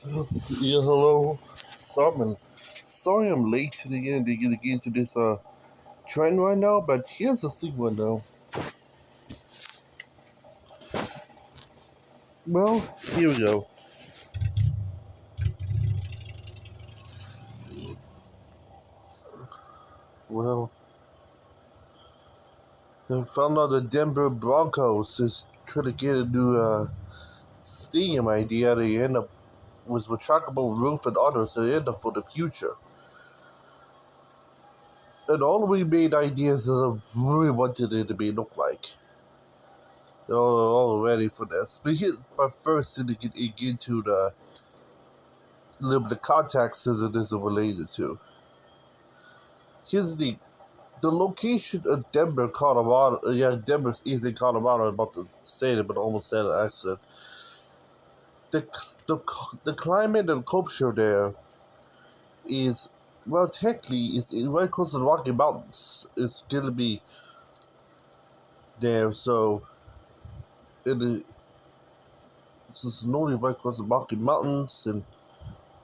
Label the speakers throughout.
Speaker 1: Yeah, hello. Sorry I'm late to the end to get into this trend right now, but here's the thing right now. Well, here we go. Well, I found out the Denver Broncos is trying to get a new stadium idea. They end up with retractable roof and others. They end up for the future. And all we made ideas that I really wanted it to be look like. They're all ready for this. But first, to get into the context that this is related to. Here's the location of Denver, Colorado. Yeah, Denver is in Colorado. I'm about to say it, but I almost said an accident. The, the, the climate and culture there is, well, technically, it's right close to the Rocky Mountains. It's going to be there, so it's just normally right across the Rocky Mountains and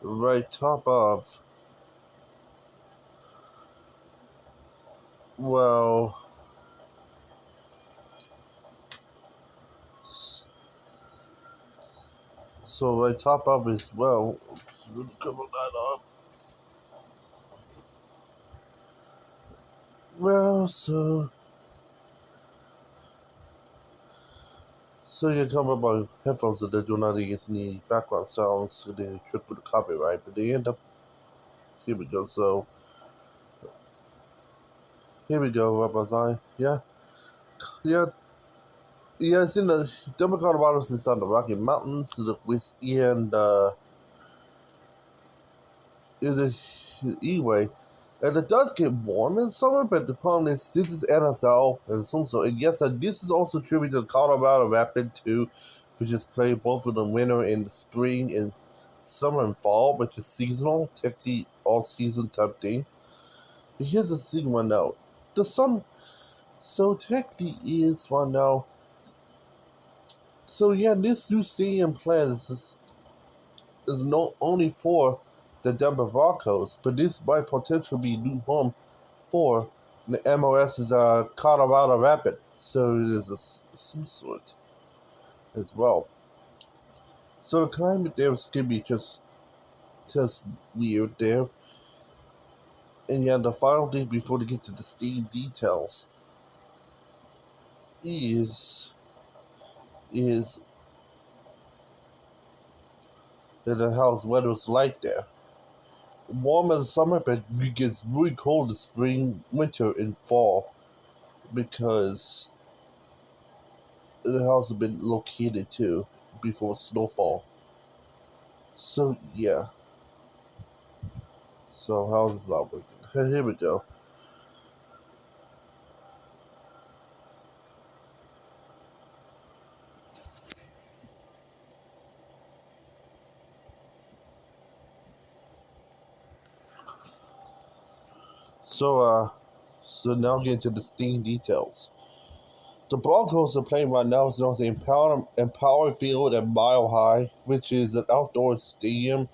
Speaker 1: right top of, well, so right top of as well. Cover that up. Well, so you come up on headphones that they do not get any background sounds, so they trip with the copyright, but they end up, here we go, so, here we go, what was I? Yeah, yeah, yeah, it's in the, Denver, Colorado is on the Rocky Mountains, to the west end, anyway, and it does get warm in summer, but the problem is, this is NSL, and so, and yes, this is also tribute to the Colorado Rapids too, which is played both in the winter and the spring and summer and fall, which is seasonal, technically all season type thing. But here's the thing one now. So technically is one now. So yeah, this new stadium plan is not only for the Denver Broncos, but this might potentially be new home for the MOS's Colorado Rapids. So it is some sort as well. So the climate there is gonna be just weird there. And yeah, the final thing before we get to the stadium details is that the house weather is like there. Warm in the summer, but it gets really cold in spring, winter, and fall because the house has been located too before snowfall. So yeah. So how's this not working? Here we go. So now get into the steam details. The Broncos are playing right now is known as the Empower Field at Mile High, which is an outdoor stadium.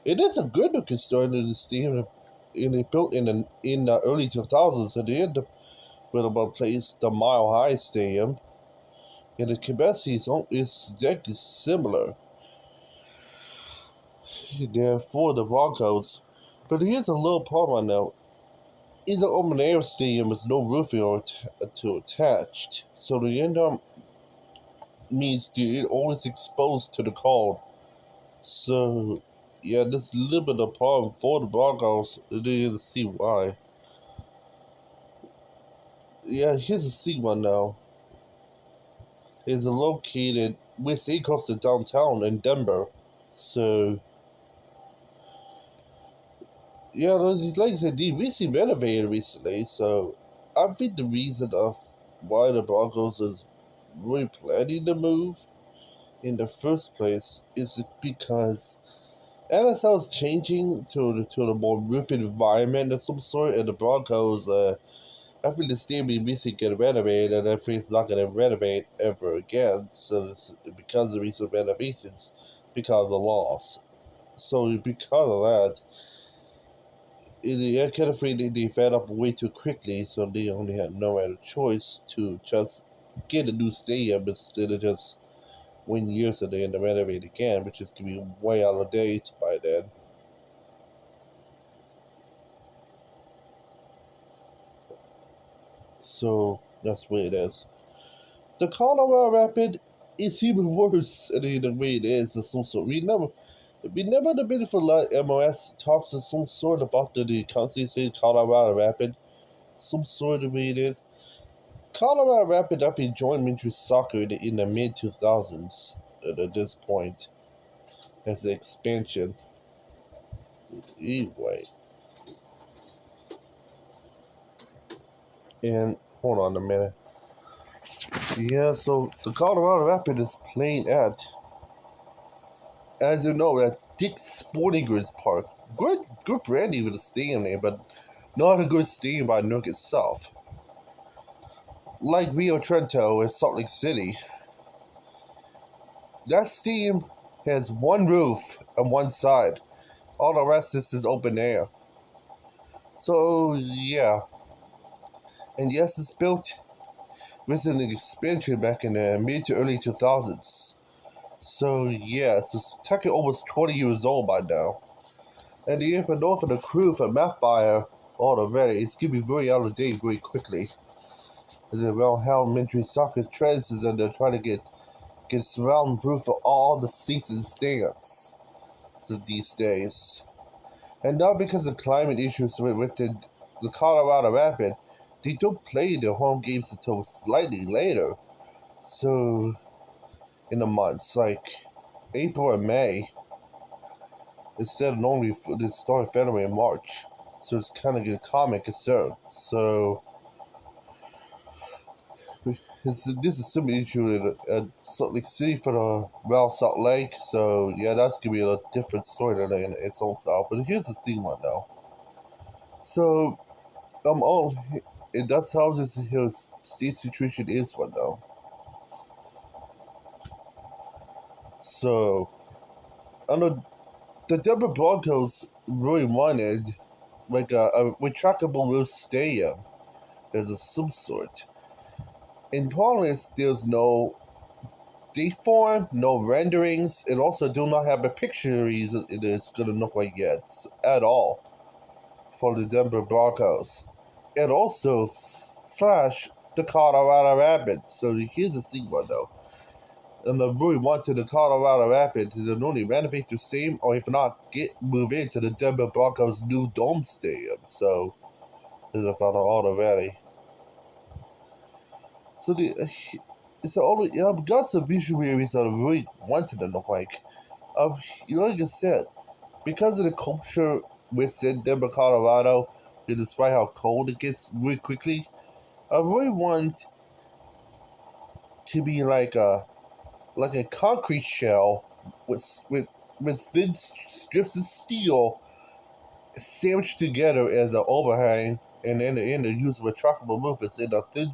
Speaker 1: It is a good looking stadium. The stadium, and they built in the early 2000s. At the end of about place the Mile High Stadium, and the capacity is deck is similar. Therefore, the Broncos. But here's a little problem now. It's an open air stadium with no roofing or to attached, so the end up means you're always exposed to the cold. So yeah, this is a little bit of a problem for the Broncos. They didn't see why. Yeah, here's a see one now. It's located within close to downtown in Denver. So yeah, like I said, they recently renovated recently. So I think the reason of why the Broncos is really planning to move in the first place is because NSL is changing to the more roofing environment of some sort, and the Broncos, after the stadium recently get renovated, and everything's not going to renovate ever again. So because of recent renovations, because of loss. So because of that, I kind of afraid they fed up way too quickly, so they only had no other choice to just get a new stadium instead of just win years and then renovate again, which is going to be way out of date by then. So that's where it is. The Colorado Rapids is even worse than the way it is of some sort. We never had been for like MLS talks of some sort about the county say Colorado Rapids. Some sort of way it is. Colorado Rapids actually joined Major Soccer in the mid 2000s at this point as an expansion. Anyway. And hold on a minute. Yeah, so the Colorado Rapids is playing at, as you know, at Dick's Sporting Goods Park. Good branding with the stadium name, but not a good stadium by Newark itself. Like Rio Trento in Salt Lake City, that stadium has one roof on one side. All the rest is open air. So, yeah. And yes, it's built with an expansion back in the mid to early 2000s. So, yes, it's technically almost 20 years old by now. And the info for the crew for Mapfire already, it's going to be very out of date very quickly. It's around how Major Soccer trends is, and they're trying to get surround proof for all the seats and stands. So these days. And not because of climate issues with the Colorado Rapids, they don't play their home games until slightly later. So, in the months, like April or May, instead of normally they start in February and March. So it's kind of a common concern. So, this is some issue at Salt Lake City for the Real Salt Lake. So, yeah, that's going to be a different story than in its own style. But here's the thing one now. So, that's how this state situation is right now. So, I know the Denver Broncos really wanted like a retractable roof stadium as of some sort. In Parlance, there's no date form, no renderings, and also do not have a picture it is going to look like yet at all for the Denver Broncos. And also, slash the Colorado Rapids. So here's the thing, though. And I really wanted the Colorado Rapids to not only renovate their stadium, or if not, move into the Denver Broncos' new dome stadium. So, as I found out already. So it's only I've got some visionaries that I really wanted to look like. Like I said, because of the culture within Denver, Colorado, and despite how cold it gets really quickly, I really want to be like a concrete shell with thin strips of steel sandwiched together as an overhang, and then the use of a retractable roof is in a thin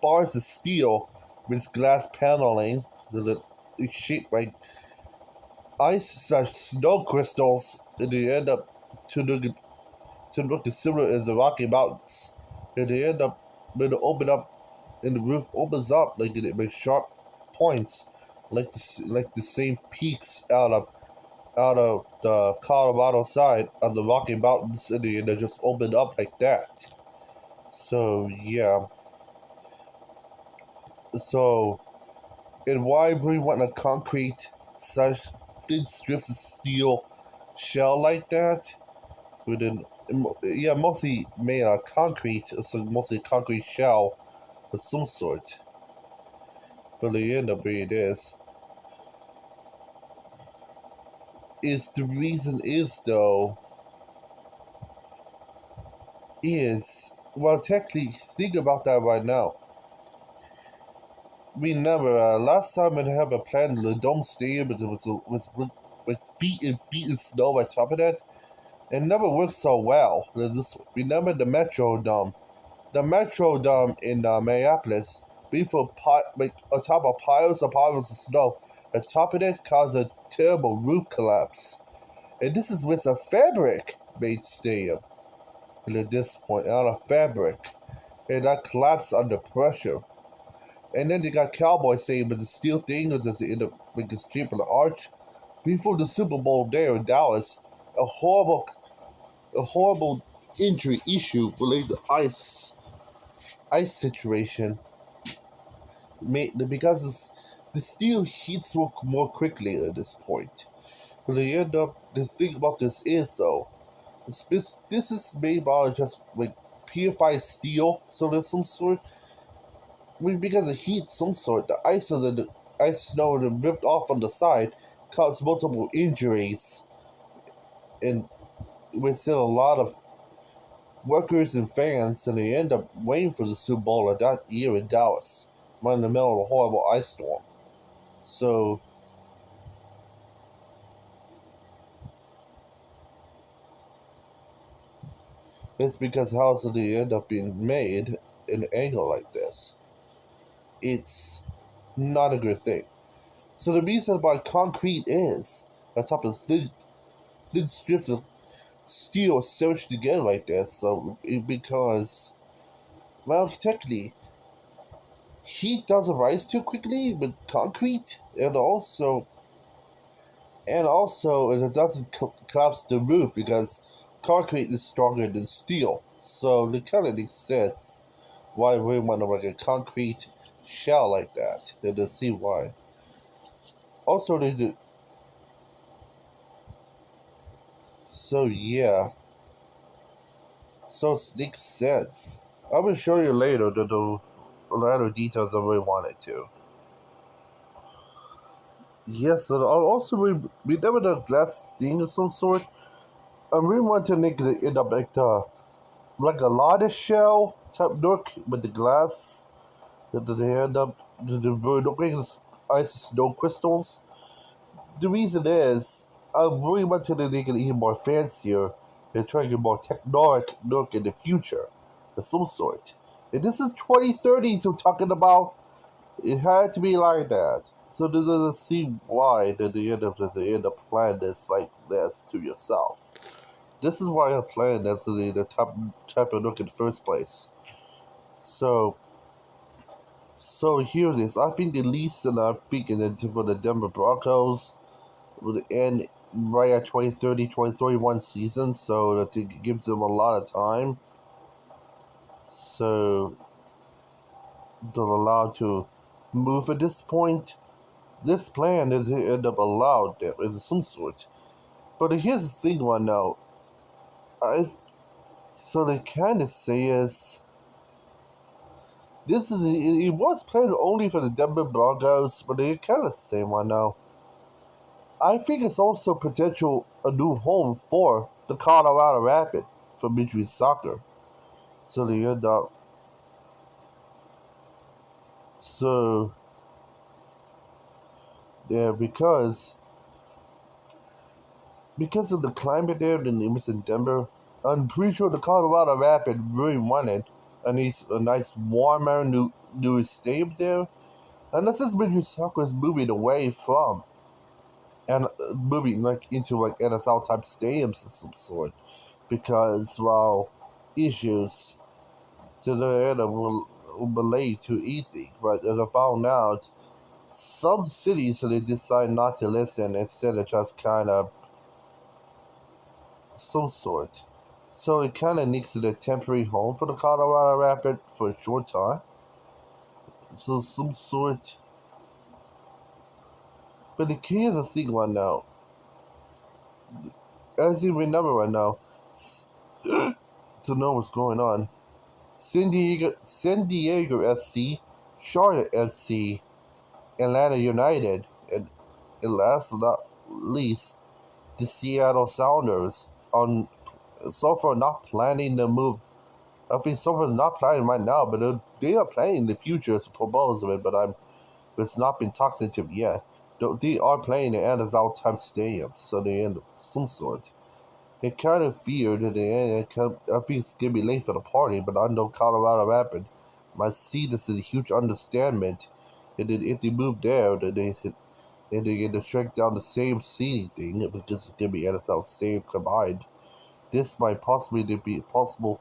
Speaker 1: bars of steel with glass paneling that is shaped like snow crystals, and they end up to look as similar as the Rocky Mountains. And they end up when they open up and the roof opens up like it makes sharp points, like the same peaks out of the Colorado side of the Rocky Mountains, and they just open up like that. So yeah. So, and why we want a concrete such thin strips of steel shell like that? Mostly made out of concrete, so mostly concrete shell of some sort. But the end of it is the reason is though is well technically think about that right now. We never last time we had a plan the dome stadium, but it was with feet and snow on top of that. It never worked so well. Remember the Metro Dome. The Metro Dome in Minneapolis before on top of piles of snow. On top of it caused a terrible roof collapse. And this is with a fabric-made stadium. And at this point, out of fabric. And that collapsed under pressure. And then they got Cowboys saying, but the steel thing was at the end of the street of the arch. Before the Super Bowl there in Dallas, a horrible injury issue related to ice situation because the steel heats more quickly at this point. But they end up, the thing about this is though, this is made by just like purified steel, so there's some sort. I mean, because of heat, some sort, the ice snow that ripped off on the side caused multiple injuries, and with still a lot of workers and fans, and they end up waiting for the Super Bowl of that year in Dallas, right in the middle of a horrible ice storm. So it's because how they end up being made in an angle like this. It's not a good thing. So the reason why concrete is on top of thin strips of steel searched together like this, so because, well, technically, heat doesn't rise too quickly with concrete, and also it doesn't collapse the roof because concrete is stronger than steel. So it kind of makes sense why we want to make a concrete shell like that. And to see why. Also, they do. So yeah. So it makes sense. I will show you later the latter details I really wanted to. Yes, and also we never done glass thing of some sort. I really want to make it end up like a lattice shell type look with the glass. That they end up looking ice snow crystals. The reason is I really want to make it even more fancier and try to get more technolic look in the future of some sort. And this is 2030, so talking about it had to be like that. So let's see why they end up planning this like this to yourself. This is why I planned this the type of look in the first place. So here it is. I think the least and I'm thinking that for the Denver Broncos will end right at 2030, 2031 season, so that it gives them a lot of time. So they're allowed to move at this point. This plan is to end up allowed in some sort. But here's the thing right now. So they kind of say is it was planned only for the Denver Broncos, but they kind of say right now. I think it's also potential a new home for the Colorado Rapids for Major League Soccer. So they end up. So yeah, because of the climate there, and it was in Denver. I'm pretty sure the Colorado Rapids really wanted a nice warmer new stadium there, and this is Major League Soccer is moving away from and moving like into like NSL type stadiums of some sort because issues to the end will relate to eating, but as I found out, some cities so they decide not to listen instead of just kind of some sort. So it kind of needs a temporary home for the Colorado Rapids for a short time. So some sort. But the key is a thing right now. As you remember right now, to know what's going on. San Diego FC, Charlotte FC, Atlanta United, and last but not least, the Seattle Sounders on so far not planning the move. I think so far not planning right now, but they are planning in the future to propose it, but it's not been talked into yet. They are playing in NFL type stadiums, so they end up some sort. They kind of feared that I think it's gonna be late for the party, but I know Colorado Rapids might see this as a huge understanding, and then if they move there, then they're gonna shrink down the same seeding thing because it's gonna be NSL same combined. This might possibly be a possible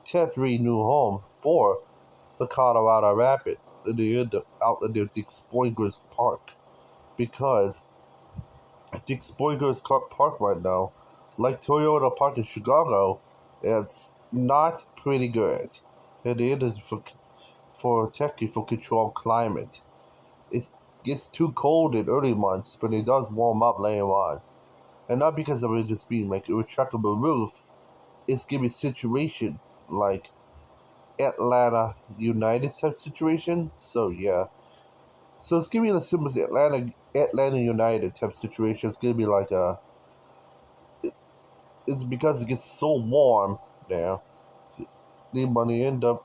Speaker 1: temporary new home for the Colorado Rapids in the end out in the Dick Spoilers Park, because Dick Spoilers Park right now, like Toyota Park in Chicago, it's not pretty good. And it is for technically for controlled climate. It gets too cold in early months, but it does warm up later on. And not because of it just being like a retractable roof, it's giving a situation like Atlanta United type situation. So yeah. So it's giving a similar Atlanta United type situation. It's gonna be like it's because it gets so warm there. They when they end up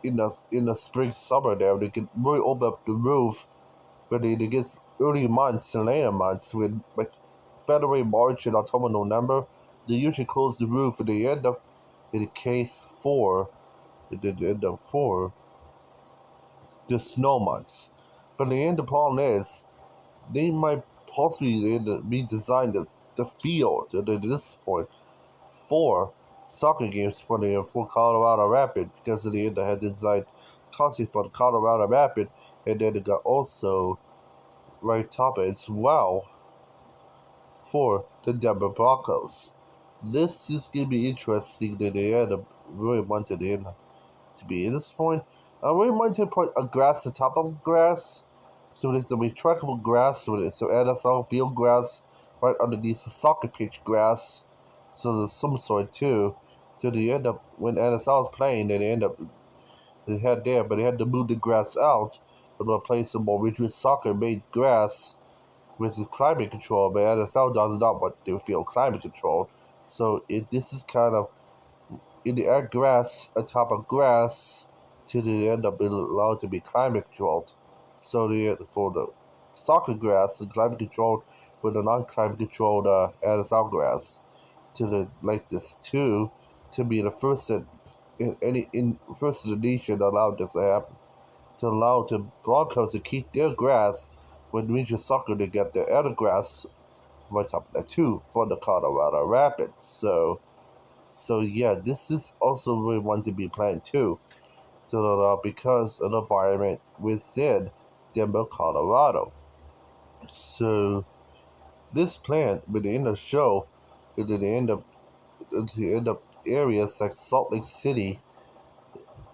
Speaker 1: in the spring summer there, they can really open up the roof, but they get early months and later months with like February, March, and October, November. They usually close the roof, and they end up in the case for the snow months. But the problem is they might possibly redesign the field at this point for soccer games for Colorado Rapids, because of the end they had designed constantly for the Colorado Rapids, and then it got also right top as well for the Denver Broncos. This is gonna be interesting that they had really wanted in to be at this point. I really wanted to put a grass on top of the grass, so it's a retractable grass, so NSL field grass right underneath the soccer pitch grass. So there's some sort too. So they end up when NSL is playing, then they end up they had there, but they had to move the grass out and replace some more rigid soccer made grass, which is climate controlled. But NSL does not want to feel climate controlled. So this is kind of in the air grass atop of grass till they end up being allowed to be climate controlled. So for the soccer grass, and climate controlled with the non-climate controlled NSL grass to the like this too, to be the first first in the nation that allowed this to happen, to allow the Broncos to keep their grass when Region Soccer to get their other grass right top of that too for the Colorado Rapids. So yeah, this is also really one to be planned too, because of the environment within Denver, Colorado. So this plan, with the end of the show, with the end up areas like Salt Lake City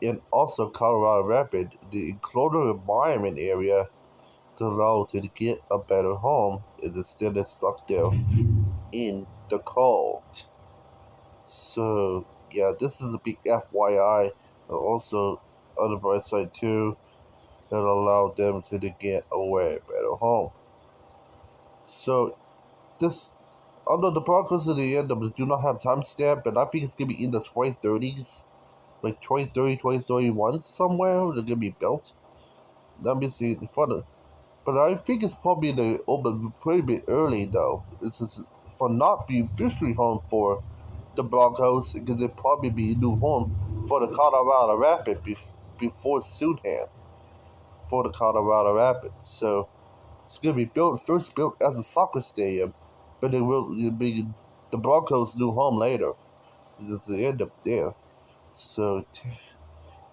Speaker 1: and also Colorado Rapids, the enclosed environment area to allow to get a better home instead of stuck there in the cold. So yeah, this is a big FYI. And also on the bright side too, that allowed them to get a better home. So this, although the Broncos at the end of it do not have timestamp, but I think it's gonna be in the 2030s, like 2030, 2031 somewhere. They're gonna be built. Let me see for the, but I think it's probably the open pretty bit early though. This is for not being officially home for the Broncos, because it probably be a new home for the Colorado Rapids before Soonham for the Colorado Rapids. So it's gonna be first built as a soccer stadium, but it will be the Broncos' new home later. It's the end up there. So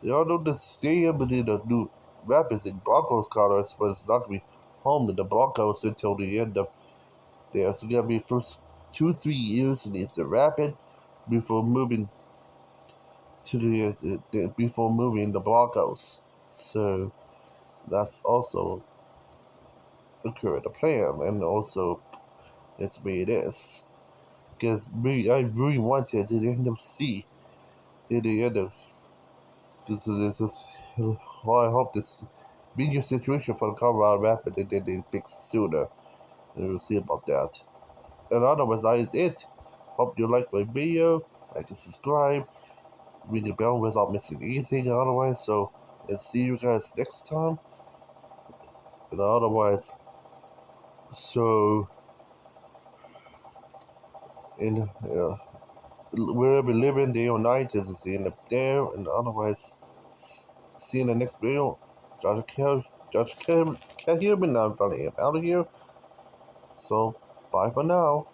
Speaker 1: although the stadium between the new Rapids and Broncos colors, but it's not gonna be home to the Broncos until the end of there. So it's gonna be first 2-3 years in the Rapid before moving to before moving the Broncos. So that's also the current plan, and also it's the way it is. Because I really wanted to end up see in the end of this is well, I hope this being a situation for the Colorado Rapids and then they fix sooner. And we'll see about that. And otherwise that is it. Hope you like my video, like and subscribe, ring the bell without missing anything otherwise. So and see you guys next time. And otherwise, so in wherever living day or night is end up there, and otherwise see you in the next video. Judge can't hear me now. I'm finally out of here. So, bye for now.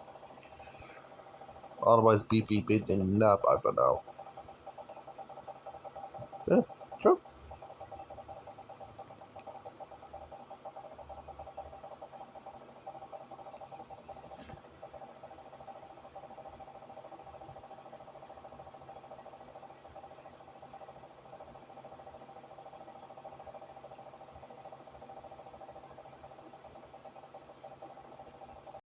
Speaker 1: Otherwise, beep beep beep and not bye for now. Yeah, sure.